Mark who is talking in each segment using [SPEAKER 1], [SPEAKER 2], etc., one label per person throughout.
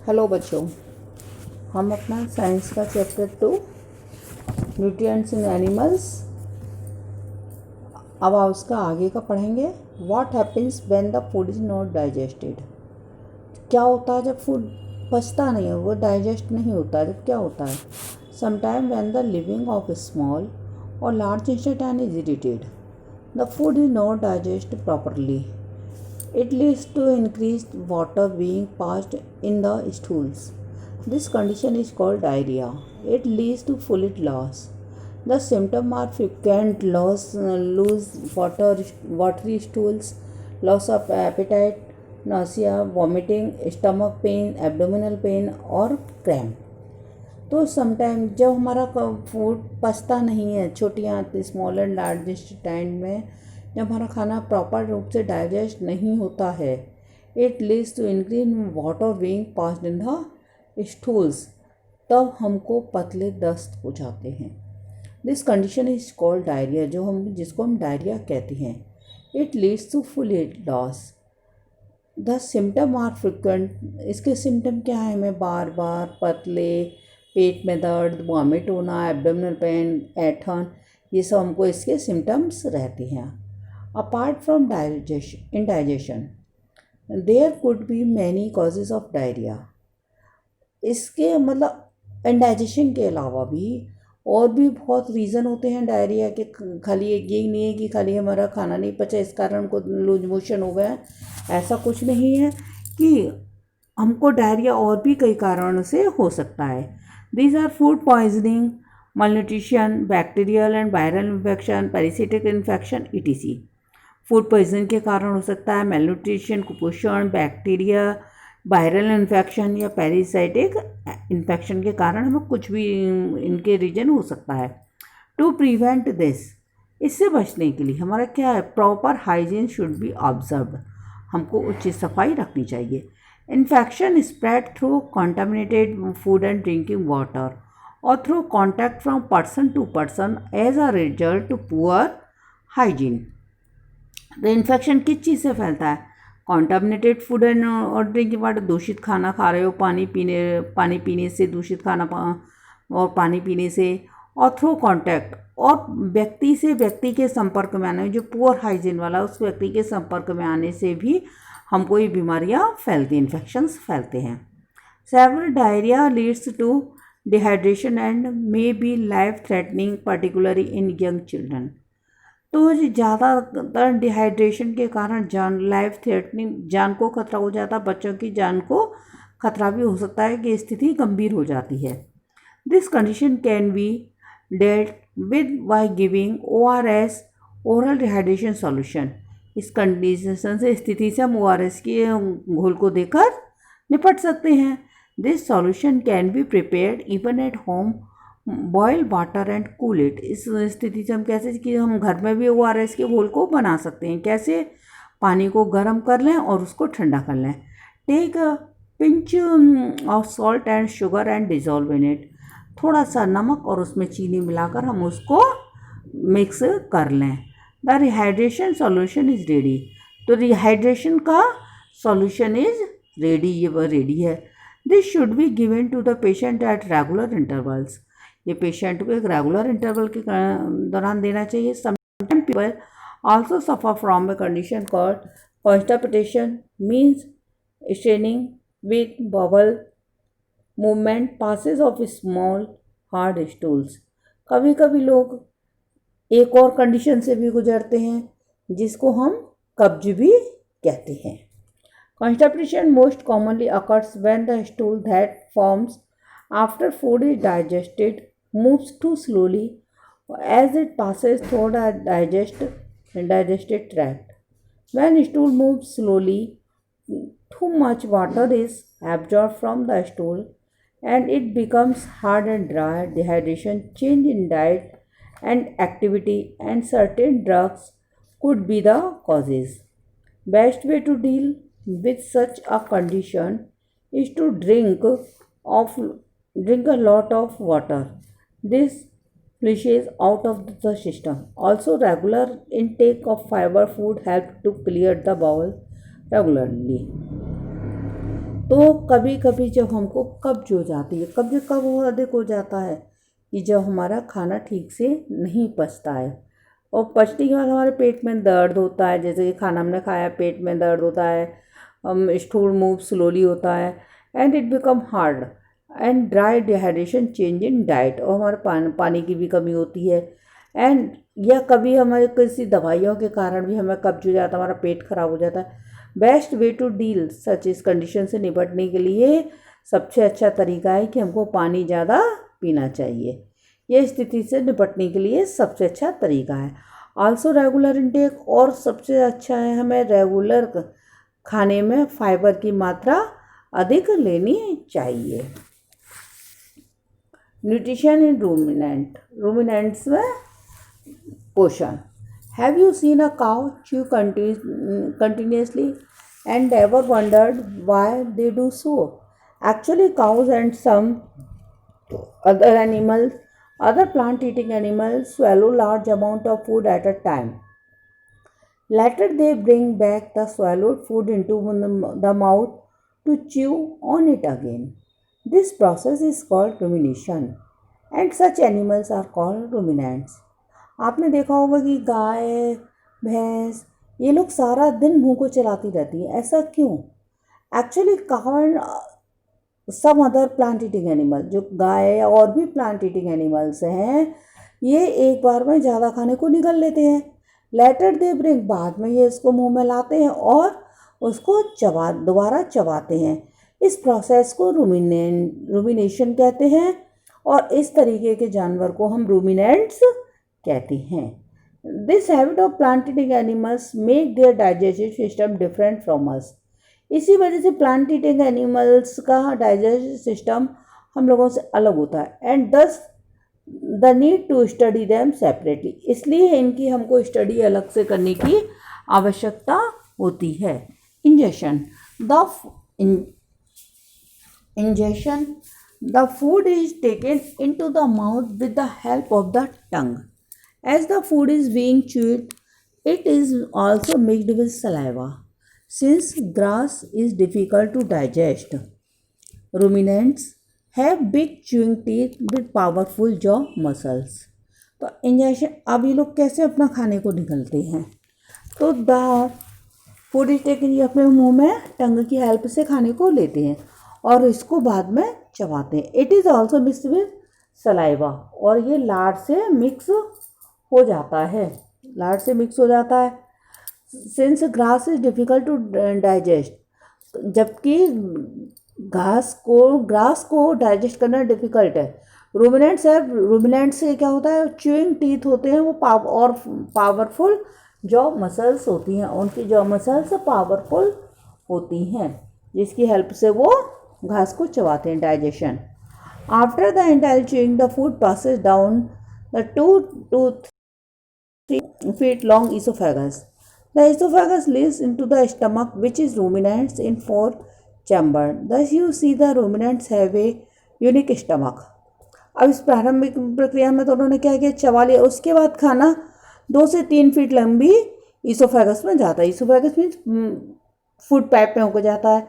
[SPEAKER 1] Hello बच्चों, हम अपना साइंस का चैप्टर 2 न्यूट्रिएंट्स इन एनिमल्स अब उसका आगे का पढ़ेंगे। What happens when the food is not digested. क्या होता है जब फूड पचता नहीं है, वो डाइजेस्ट नहीं होता है, जब क्या होता है? Sometime when the living of small और large intestine is irritated, the food is not digest properly. It leads to increased water being passed in the stools. This condition is called diarrhea. It leads to fluid loss. The symptoms are frequent loose watery stools, loss of appetite, nausea, vomiting, stomach pain, abdominal pain और cramp. तो sometime जब हमारा food पचता नहीं है, छोटी आंत small and large intestine में जब हमारा खाना प्रॉपर रूप से डाइजेस्ट नहीं होता है, it leads to increase water being passed in the stools, तब हमको पतले दस्त हो जाते हैं. This condition is called diarrhoea, जिसको हम डायरिया कहते हैं. It leads to fluid loss. The symptom are frequent. इसके सिम्टम क्या है? हमें बार बार पतले, पेट में दर्द, वॉमिट होना, एब्डोमिनल पेन, ऐंठन, ये सब हमको इसके सिम्टम्स रहते हैं. Apart from indigestion, there could be many causes of diarrhea. इसके मतलब इंडाइजेशन के अलावा भी और भी बहुत रीज़न होते हैं डायरिया के. खाली ये नहीं है कि खाली हमारा खाना नहीं पचा इस कारण हमको लूज मोशन हो गया. ऐसा कुछ नहीं है कि हमको डायरिया और भी कई कारणों से हो सकता है. These are food poisoning, malnutrition, bacterial and viral infection, parasitic infection etc. Food poison के कारण हो सकता है मेलन्यूट्रिशन, कुपोषण, बैक्टीरिया, वायरल इन्फेक्शन या पैरासाइटिक इन्फेक्शन के कारण हमें कुछ भी इनके रीजन हो सकता है. टू प्रिवेंट दिस, इससे बचने के लिए हमारा क्या है? Proper hygiene should be observe. हमको उचित सफाई रखनी चाहिए. Infection spread through contaminated food and drinking water और through contact from person to person as a result to poor hygiene. तो इन्फेक्शन किस चीज़ से फैलता है? कॉन्टामिनेटेड फूड एंड और ड्रिंकिंग वाटर, दूषित खाना खा रहे हो, पानी पीने से, दूषित खाना और पानी पीने से, और थ्रू कॉन्टैक्ट और व्यक्ति से व्यक्ति के संपर्क में आने, जो पुअर हाइजीन वाला उस व्यक्ति के संपर्क में आने से भी हमको ये बीमारियाँ फैलती, इन्फेक्शंस फैलते हैं. Several diarrhoea leads to dehydration and may be life threatening particularly in young children. तो ज़्यादातर डिहाइड्रेशन के कारण लाइफ थ्रेटनिंग, जान को खतरा हो जाता, बच्चों की जान को खतरा भी हो सकता है कि स्थिति गंभीर हो जाती है. This condition can be dealt with by giving ORS, oral dehydration solution. इस कंडीशन से, स्थिति से हम ORS की घोल को देकर निपट सकते हैं. This solution can be prepared even at home. Boil water and cool it. इस स्थिति से हम कैसे कि हम घर में भी ORS के घोल को बना सकते हैं. कैसे? पानी को गर्म कर लें और उसको ठंडा कर लें. Take a pinch of salt and sugar and dissolve in it. थोड़ा सा नमक और उसमें चीनी मिलाकर हम उसको मिक्स कर लें. The rehydration solution is ready. तो रिहाइड्रेशन का सॉल्यूशन इज़ रेडी, ये वह रेडी है. This should be given to the patient at regular intervals. ये पेशेंट को एक रेगुलर इंटरवल के दौरान देना चाहिए. Sometime people also suffer from a condition called constipation, means straining with bowel movement, passage of small hard stools. कभी कभी लोग एक और कंडीशन से भी गुजरते हैं जिसको हम कब्ज भी कहते हैं. Constipation most commonly occurs when the stool that forms after food is digested moves too slowly as it passes through the digestive tract. When stool moves slowly, too much water is absorbed from the stool and it becomes hard and dry. Dehydration, change in diet and activity, and certain drugs could be the causes. Best way to deal with such a condition is to drink a lot of water. This flushes out of the system. Also, regular intake of fiber food helps to clear the bowel regularly. तो कभी कभी जब हमको कब्ज हो जाती है, कब्ज कब वो अधिक हो जाता है कि जब हमारा खाना ठीक से नहीं पचता है, और पचने के बाद हमारे पेट में दर्द होता है, जैसे कि खाना हमने खाया पेट में दर्द होता है, हम स्टूल मूव स्लोली होता है, and it become hard and dry, dehydration, change in diet, और हमारे पानी की भी कमी होती है, एंड या कभी हमारे किसी दवाइयों के कारण भी हमें कब्ज हो जाता है, हमारा पेट खराब हो जाता है। बेस्ट वे टू डील सच इस कंडीशन से निपटने के लिए सबसे अच्छा तरीका है कि हमको पानी ज़्यादा पीना चाहिए। ये स्थिति से निपटने के लिए सबसे अच्छा तरीका है। आल्सो रेगुलर इंटेक, और सबसे अच्छा है हमें रेगुलर खाने में फाइबर की मात्रा अधिक लेनी चाहिए। न्यूट्रिशन इन रूमिनेंट्स में पोषण। Have you seen a cow chew continuously and ever wondered why they do so? Actually, cows and some other plant-eating animals swallow large amount of food at a time. Later, they bring back the swallowed food into the mouth to chew on it again. This process is called rumination, and such animals are called ruminants. आपने देखा होगा कि गाय, भैंस, ये लोग सारा दिन मुंह को चलाती रहती हैं। ऐसा क्यों? Actually cow and some other plant eating animal, जो गाय और भी प्लांट ईटिंग एनिमल्स हैं, ये एक बार में ज़्यादा खाने को निगल लेते हैं। लेटर दे ब्रिंग, बाद में ये इसको मुंह में लाते हैं और उसको दोबारा चबाते हैं। इस प्रोसेस को रूमिनेशन कहते हैं, और इस तरीके के जानवर को हम रूमिनेंट्स कहते हैं। This habit of plant eating animals make their digestive system different from us. इसी वजह से प्लांट ईटिंग एनिमल्स का डाइजेस्टिव सिस्टम हम लोगों से अलग होता है, and thus the need to study them separately, इसलिए इनकी हमको स्टडी अलग से करने की आवश्यकता होती है। Injection the food is taken into the mouth with the help of the tongue. As the food is being chewed, it is also mixed with saliva. Since grass is difficult to digest, ruminants have big chewing teeth with powerful jaw muscles. तो injection, अब ये लोग कैसे अपना खाने को निगलते हैं? तो द फूड इज टेकन, ये अपने मुंह में टंग की हेल्प से खाने को लेते हैं और इसको बाद में चबाते हैं। It is also mix with saliva, और ये लार से मिक्स हो जाता है, लार से मिक्स हो जाता है। Since grass is difficult to digest, जबकि ग्रास को डाइजेस्ट करना डिफ़िकल्ट है। रूमिनेंट से क्या होता है, च्यूइंग टीथ होते हैं वो और पावरफुल जॉ मसल्स होती हैं, उनकी जॉ मसल्स पावरफुल होती हैं जिसकी हेल्प से वो घास को चबाते हैं। Digestion after the entire chewing the food passes down the 2 to 3 feet long esophagus. The esophagus leads into the stomach, which is ruminants in 4 chambers. Thus you see the ruminants have a unique stomach. अब इस प्रारंभिक प्रक्रिया में तो उन्होंने क्या किया, चबा लिया, उसके बाद खाना 2 से 3 फीट लंबी ईसोफेगस में जाता है। ईसोफेगस मीन्स फूड पाइप में होकर जाता है,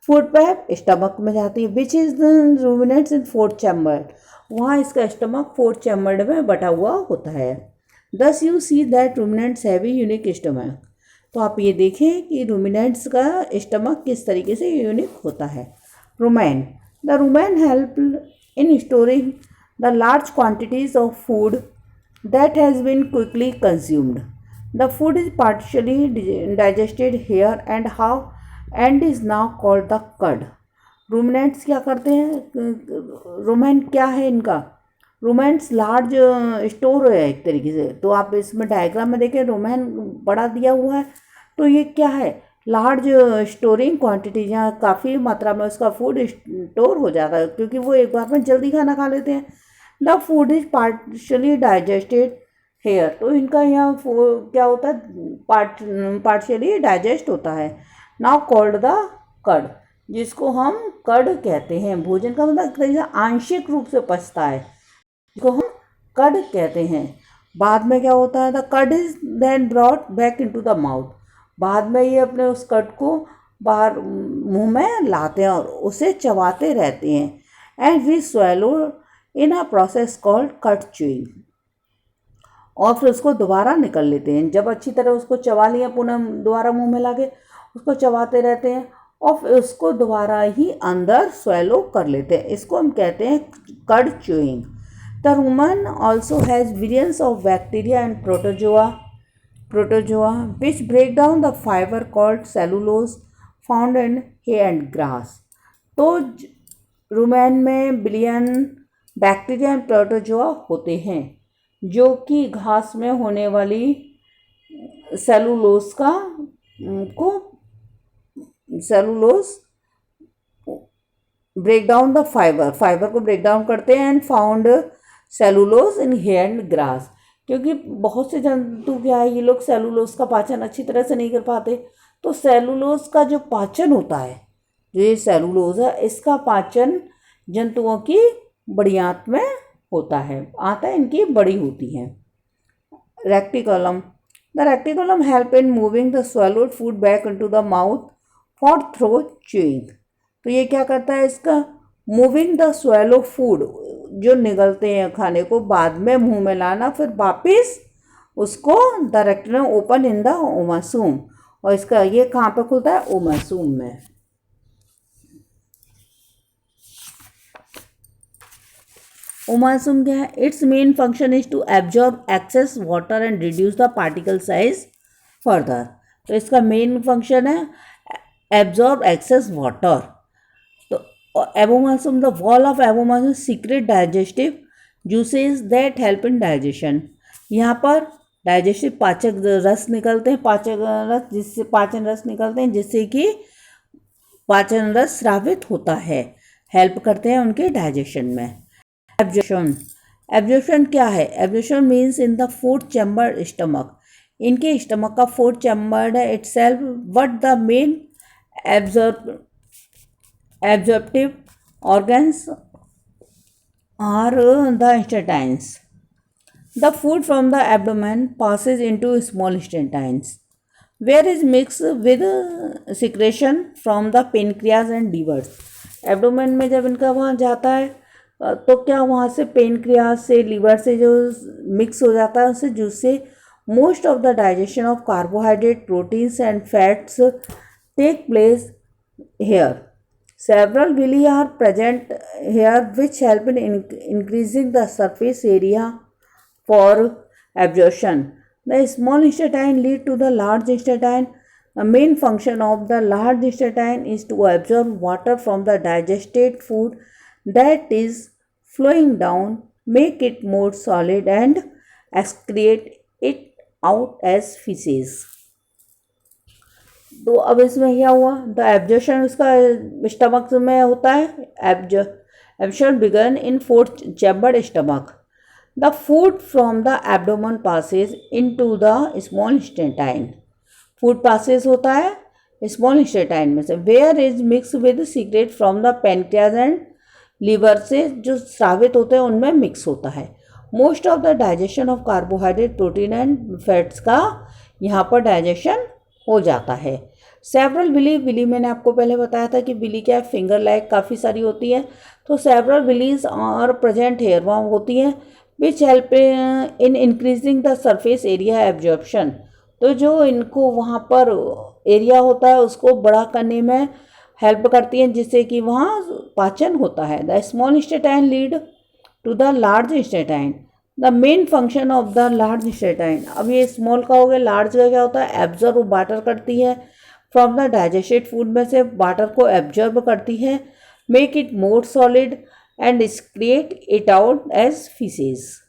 [SPEAKER 1] फूड पाइप स्टमक में जाती है, which is the ruminants in 4 chamber. वहाँ इसका स्टमक 4 चैम्बर में बटा हुआ होता है। दस you see that ruminants have a unique stomach. तो आप ये देखें कि रूमिनेंट्स का स्टमक किस तरीके से यूनिक होता है। Rumen, the rumen help in storing the large quantities of food that has been quickly consumed. The food is partially digested here and is now called the cud. Ruminants क्या करते हैं, रुमैन क्या है इनका, रुमैन्स लार्ज स्टोर है एक तरीके से। तो आप इसमें डायग्राम में देखें, रुमैन बड़ा दिया हुआ है, तो ये क्या है, लार्ज स्टोरिंग क्वांटिटी, जहाँ काफ़ी मात्रा में उसका फूड स्टोर हो जाता है क्योंकि वो एक बार में जल्दी खाना खा लेते हैं। The food is partially digested here, तो इनका यहाँ क्या होता है, पार्शियली डाइजेस्ट होता है। नाउ कॉल्ड द कड, जिसको हम कड कहते हैं। भोजन का मतलब आंशिक रूप से पचता है, जिसको हम कड कहते हैं। बाद में क्या होता है, the cud is then brought back into the mouth. बाद में ये अपने उस कड को बाहर मुंह में लाते हैं और उसे चबाते रहते हैं। And we swallow in a process called cud chewing, और फिर उसको दोबारा निकल लेते हैं। जब अच्छी तरह उसको चबा लिया, पुनः दोबारा मुंह में लाके उसको चबाते रहते हैं और फिर उसको दोबारा ही अंदर swallow कर लेते हैं। इसको हम कहते हैं cut chewing. The Roman also has billions of bacteria and protozoa which break down the fiber called cellulose found in hay and grass। तो रूमेन में बिलियन बैक्टीरिया एंड प्रोटोजोआ होते हैं जो कि घास में होने वाली cellulose break down the fibre को ब्रेक डाउन करते हैं and found cellulose in hay and grass. क्योंकि बहुत से जंतु क्या है, ये लोग सेलुलोज का पाचन अच्छी तरह से नहीं कर पाते, तो सेलुलोज का जो पाचन होता है, जो ये सेलुलोज है, इसका पाचन जंतुओं की बड़ी आंत में होता है, आंतें इनकी बड़ी होती हैं। Reticulum, the reticulum help in moving the swallowed food back into the mouth for throat chewing. तो ये क्या करता है, इसका मूविंग द swallow फूड, जो निगलते हैं खाने को, बाद में मुंह में लाना, फिर वापिस उसको the reticulum open in the omasum, और इसका ये कहाँ पे खुलता है, ओमासूम में। ओमासूम क्या है, its main function is to absorb excess water and reduce the particle size further. तो इसका मेन फंक्शन है absorb excess water. Abomasum, the wall of abomasum secret digestive juices that help in digestion. यहाँ पर digestive पाचक रस निकलते हैं, पाचन रस निकलते हैं, जिससे कि पाचन रस स्रावित होता है, हेल्प करते हैं उनके डाइजेशन में। एब्जॉर्प्शन क्या है, absorption means in the fourth chamber stomach, इनके स्टमक का फोर्थ चैम्बर है itself, what the main absorptive organs are the intestines. The food from the abdomen passes into small intestines, where is mixed with secretion from the pancreas and livers। Abdomen में जब इनका वहाँ जाता है तो क्या वहाँ से पेनक्रियाज से, लीवर से जो मिक्स हो जाता है उससे, जिससे most of the digestion of carbohydrate, proteins and fats take place here. Several villi are present here which help in increasing the surface area for absorption. The small intestine lead to the large intestine. The main function of the large intestine is to absorb water from the digested food that is flowing down, make it more solid and excrete it out as feces। तो अब इसमें क्या हुआ, the absorption उसका stomach में होता है, absorption begin in fourth chamber stomach. The food from the abdomen passes into the small intestine, food passes होता है स्मॉल इंटेस्टाइन में से, where is mix with secret from the pancreas and liver से, जो स्रावित होते हैं उनमें मिक्स होता है। Most of the digestion of carbohydrate, protein and fats का यहाँ पर डाइजेशन हो जाता है। सेवरल विली मैंने आपको पहले बताया था कि विली क्या है, फिंगर लाइक काफ़ी सारी होती है, तो सेवरल विलीज और प्रेजेंट हेयर वहाँ होती हैं which help in increasing the surface area absorption. तो जो इनको वहाँ पर एरिया होता है उसको बड़ा करने में हेल्प करती हैं, जिससे कि वहाँ पाचन होता है। The small intestine lead to the large intestine, the main function of the large intestine. अब ये स्मॉल का हो गया, लार्ज का क्या होता है, एब्जॉर्ब वाटर करती है फ्रॉम द डाइजेस्टेड फूड में से, वाटर को एब्जॉर्ब करती है, make it more solid and excrete it out as faeces.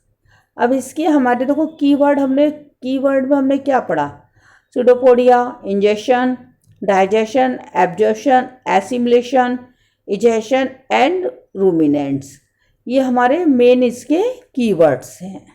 [SPEAKER 1] अब इसके हमारे देखो कीवर्ड में हमने क्या पढ़ा, pseudopodia, injection, digestion, absorption, assimilation, egestion and ruminants, ये हमारे मेन इसके कीवर्ड्स हैं।